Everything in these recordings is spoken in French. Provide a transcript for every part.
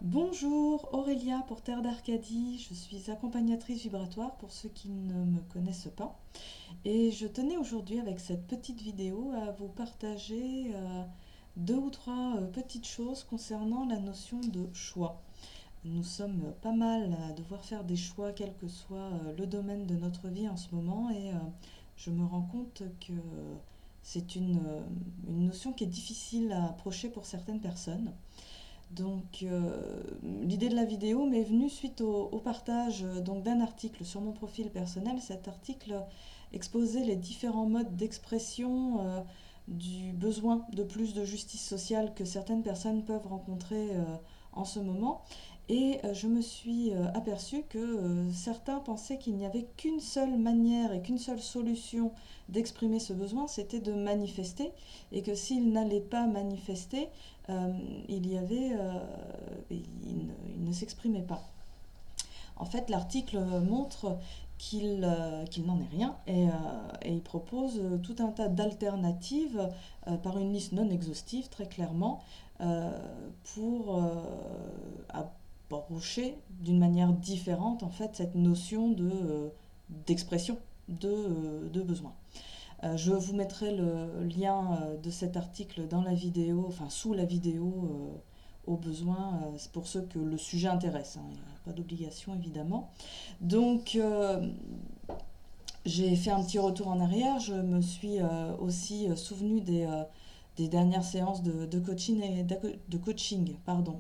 Bonjour, Aurélia pour Terre d'Arcadie. Je suis accompagnatrice vibratoire pour ceux qui ne me connaissent pas. Et je tenais aujourd'hui avec cette petite vidéo à vous partager deux ou trois petites choses concernant la notion de choix. Nous sommes pas mal à devoir faire des choix, quel que soit le domaine de notre vie en ce moment, et je me rends compte que c'est une notion qui est difficile à approcher pour certaines personnes. Donc, l'idée de la vidéo m'est venue suite au partage donc d'un article sur mon profil personnel. Cet article exposait les différents modes d'expression du besoin de plus de justice sociale que certaines personnes peuvent rencontrer en ce moment. Et je me suis aperçue que certains pensaient qu'il n'y avait qu'une seule manière et qu'une seule solution d'exprimer ce besoin, c'était de manifester, et que s'ils n'allaient pas manifester, euh, il y avait, il ne s'exprimait pas. En fait, l'article montre qu'il n'en est rien et il propose tout un tas d'alternatives par une liste non exhaustive, très clairement, euh, pour approcher d'une manière différente en fait cette notion d'expression de besoin. Je vous mettrai le lien de cet article dans la vidéo, enfin sous la vidéo au besoin, c'est pour ceux que le sujet intéresse, hein, il n'y a pas d'obligation évidemment. Donc j'ai fait un petit retour en arrière, je me suis aussi souvenu des dernières séances de coaching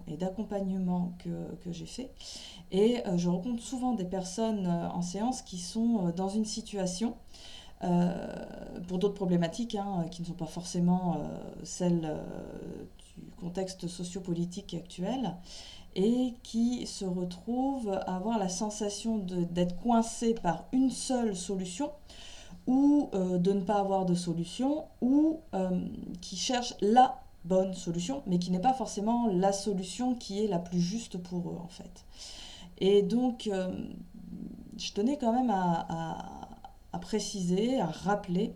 et d'accompagnement que j'ai fait. Et je rencontre souvent des personnes en séance qui sont dans une situation euh, pour d'autres problématiques hein, qui ne sont pas forcément celles du contexte sociopolitique actuel et qui se retrouvent à avoir la sensation d'être coincés par une seule solution ou de ne pas avoir de solution ou qui cherchent la bonne solution mais qui n'est pas forcément la solution qui est la plus juste pour eux en fait. Et donc je tenais quand même à préciser, à rappeler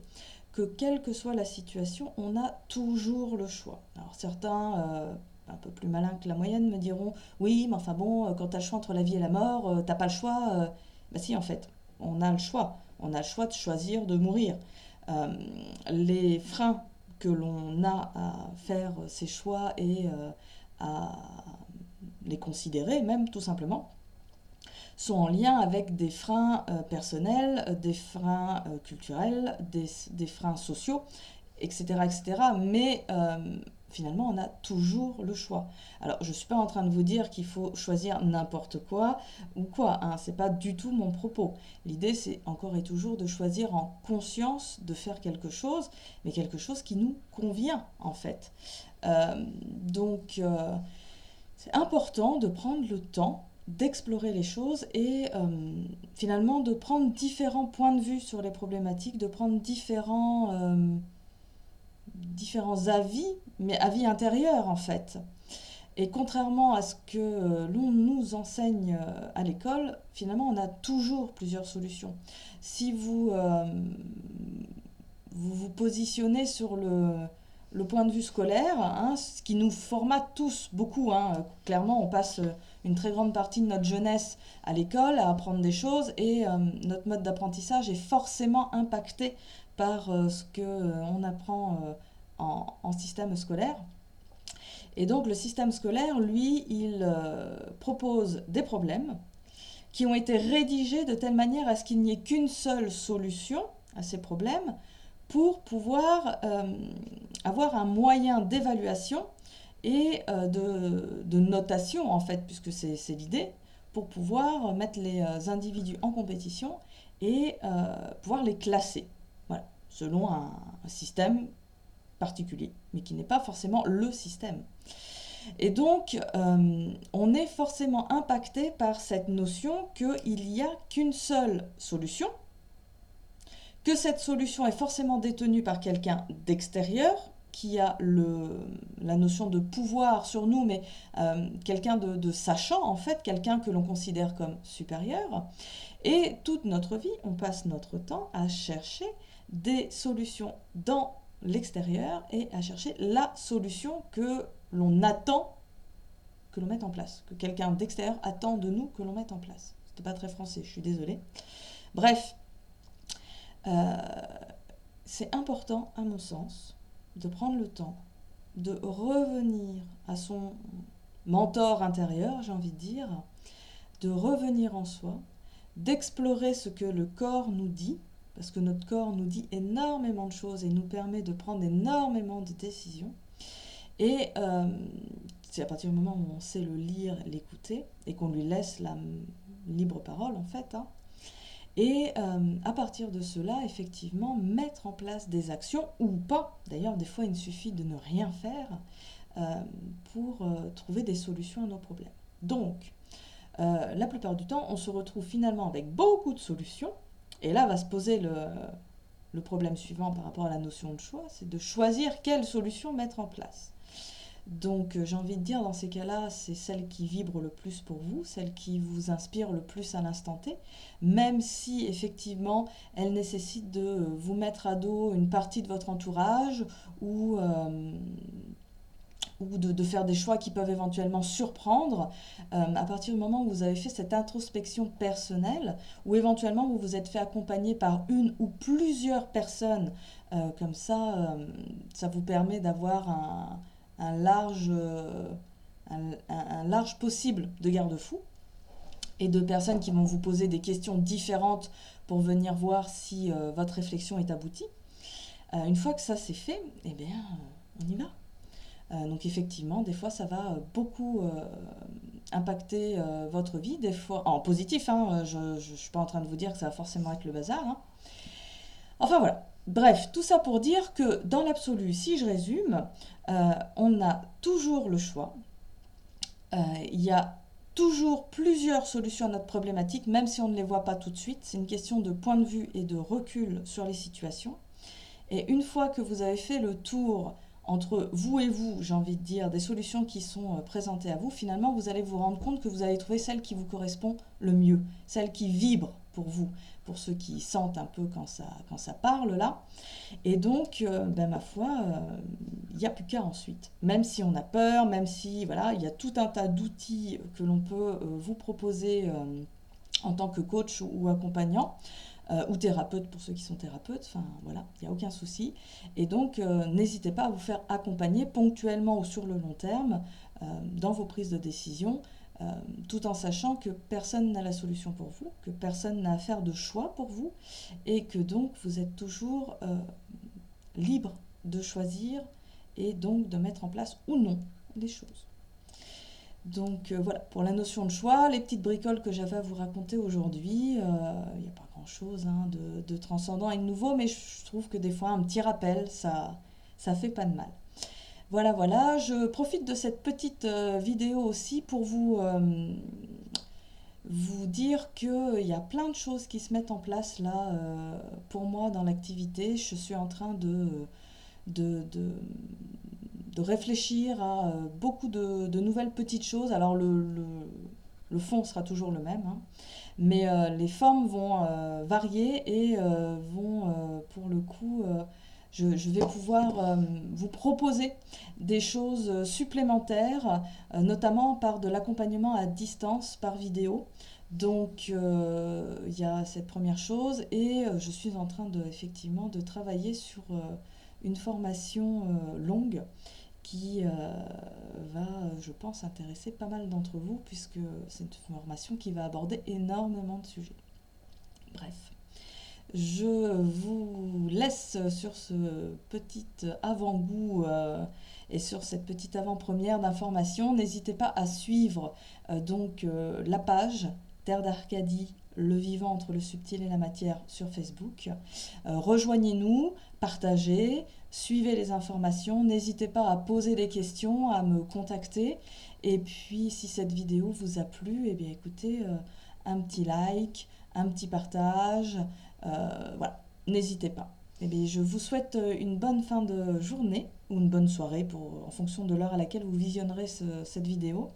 que quelle que soit la situation, on a toujours le choix. Alors certains, un peu plus malins que la moyenne, me diront oui, mais enfin bon, quand tu as le choix entre la vie et la mort, t'as pas le choix. Bah si, en fait, on a le choix. On a le choix de choisir de mourir. Euh, les freins que l'on a à faire ces choix et à les considérer même tout simplement, sont en lien avec des freins personnels, des freins culturels, des freins sociaux, etc. etc. Mais finalement, on a toujours le choix. Alors, je ne suis pas en train de vous dire qu'il faut choisir n'importe quoi ou quoi, hein, c'est pas du tout mon propos. L'idée, c'est encore et toujours de choisir en conscience de faire quelque chose, mais quelque chose qui nous convient en fait. Donc, c'est important de prendre le temps d'explorer les choses et finalement de prendre différents points de vue sur les problématiques, de prendre différents avis, mais avis intérieurs en fait. Et contrairement à ce que l'on nous enseigne à l'école, finalement on a toujours plusieurs solutions. Si vous vous positionnez sur le point de vue scolaire, hein, ce qui nous formate tous beaucoup. Hein. Clairement, on passe une très grande partie de notre jeunesse à l'école, à apprendre des choses, et notre mode d'apprentissage est forcément impacté par ce qu'on apprend en système scolaire. Et donc le système scolaire, lui, il propose des problèmes qui ont été rédigés de telle manière à ce qu'il n'y ait qu'une seule solution à ces problèmes pour pouvoir avoir un moyen d'évaluation et de notation, en fait, puisque c'est l'idée, pour pouvoir mettre les individus en compétition et pouvoir les classer, voilà, selon un système particulier, mais qui n'est pas forcément le système. Et donc, on est forcément impacté par cette notion qu'il n'y a qu'une seule solution, que cette solution est forcément détenue par quelqu'un d'extérieur, qui a la notion de pouvoir sur nous, mais quelqu'un de sachant, en fait, quelqu'un que l'on considère comme supérieur. Et toute notre vie, on passe notre temps à chercher des solutions dans l'extérieur et à chercher la solution que l'on attend que l'on mette en place, que quelqu'un d'extérieur attend de nous que l'on mette en place. C'était pas très français, je suis désolée. Bref, c'est important, à mon sens, de prendre le temps de revenir à son mentor intérieur, j'ai envie de dire, de revenir en soi, d'explorer ce que le corps nous dit, parce que notre corps nous dit énormément de choses et nous permet de prendre énormément de décisions. Et c'est à partir du moment où on sait le lire, l'écouter, et qu'on lui laisse la libre parole, en fait, hein. Et à partir de cela, effectivement, mettre en place des actions, ou pas. D'ailleurs, des fois, il suffit de ne rien faire pour trouver des solutions à nos problèmes. Donc, la plupart du temps, on se retrouve finalement avec beaucoup de solutions. Et là va se poser le problème suivant par rapport à la notion de choix, c'est de choisir quelle solution mettre en place. Donc j'ai envie de dire, dans ces cas-là, c'est celle qui vibre le plus pour vous, celle qui vous inspire le plus à l'instant T, même si effectivement elle nécessite de vous mettre à dos une partie de votre entourage ou de faire des choix qui peuvent éventuellement surprendre, à partir du moment où vous avez fait cette introspection personnelle, ou éventuellement vous vous êtes fait accompagner par une ou plusieurs personnes, comme ça, ça vous permet d'avoir un large possible de garde-fous, et de personnes qui vont vous poser des questions différentes pour venir voir si votre réflexion est aboutie. Une fois que ça c'est fait, eh bien, on y va. Donc effectivement, des fois, ça va beaucoup impacter votre vie, des fois en positif, hein, je ne suis pas en train de vous dire que ça va forcément être le bazar, hein. Enfin voilà, bref, tout ça pour dire que dans l'absolu, si je résume, on a toujours le choix, il y a toujours plusieurs solutions à notre problématique, même si on ne les voit pas tout de suite, c'est une question de point de vue et de recul sur les situations. Et une fois que vous avez fait le tour entre vous et vous, j'ai envie de dire, des solutions qui sont présentées à vous, finalement, vous allez vous rendre compte que vous allez trouver celle qui vous correspond le mieux, celle qui vibre pour vous, pour ceux qui sentent un peu quand ça parle là. Et donc, ma foi, il n'y a plus qu'à ensuite. Même si on a peur, même si, voilà, il y a tout un tas d'outils que l'on peut vous proposer en tant que coach ou accompagnant. Ou thérapeute pour ceux qui sont thérapeutes, enfin voilà, il n'y a aucun souci. Et donc, n'hésitez pas à vous faire accompagner ponctuellement ou sur le long terme dans vos prises de décision, tout en sachant que personne n'a la solution pour vous, que personne n'a à faire de choix pour vous, et que donc vous êtes toujours libre de choisir et donc de mettre en place ou non les choses. Donc voilà, pour la notion de choix, les petites bricoles que j'avais à vous raconter aujourd'hui, il n'y a pas grand-chose de transcendant et de nouveau, mais je trouve que des fois un petit rappel, ça fait pas de mal. Voilà, voilà, je profite de cette petite vidéo aussi pour vous dire qu'il y a plein de choses qui se mettent en place là pour moi dans l'activité. Je suis en train de réfléchir à beaucoup de nouvelles petites choses. Alors le fond sera toujours le même, hein, mais les formes vont varier et vont pour le coup, je vais pouvoir vous proposer des choses supplémentaires, notamment par de l'accompagnement à distance par vidéo. Donc il y a cette première chose et je suis en train effectivement de travailler sur une formation longue qui va, je pense, intéresser pas mal d'entre vous, puisque c'est une formation qui va aborder énormément de sujets. Bref, je vous laisse sur ce petit avant-goût et sur cette petite avant-première d'information. N'hésitez pas à suivre la page Terre d'Arcadie, le vivant entre le subtil et la matière sur Facebook. Rejoignez-nous, partagez, suivez les informations, n'hésitez pas à poser des questions, à me contacter. Et puis si cette vidéo vous a plu, eh bien écoutez, un petit like, un petit partage, voilà, n'hésitez pas. Eh bien, je vous souhaite une bonne fin de journée ou une bonne soirée en fonction de l'heure à laquelle vous visionnerez cette vidéo.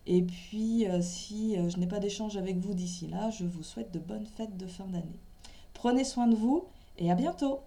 Et puis, si je n'ai pas d'échange avec vous d'ici là, je vous souhaite de bonnes fêtes de fin d'année. Prenez soin de vous et à bientôt!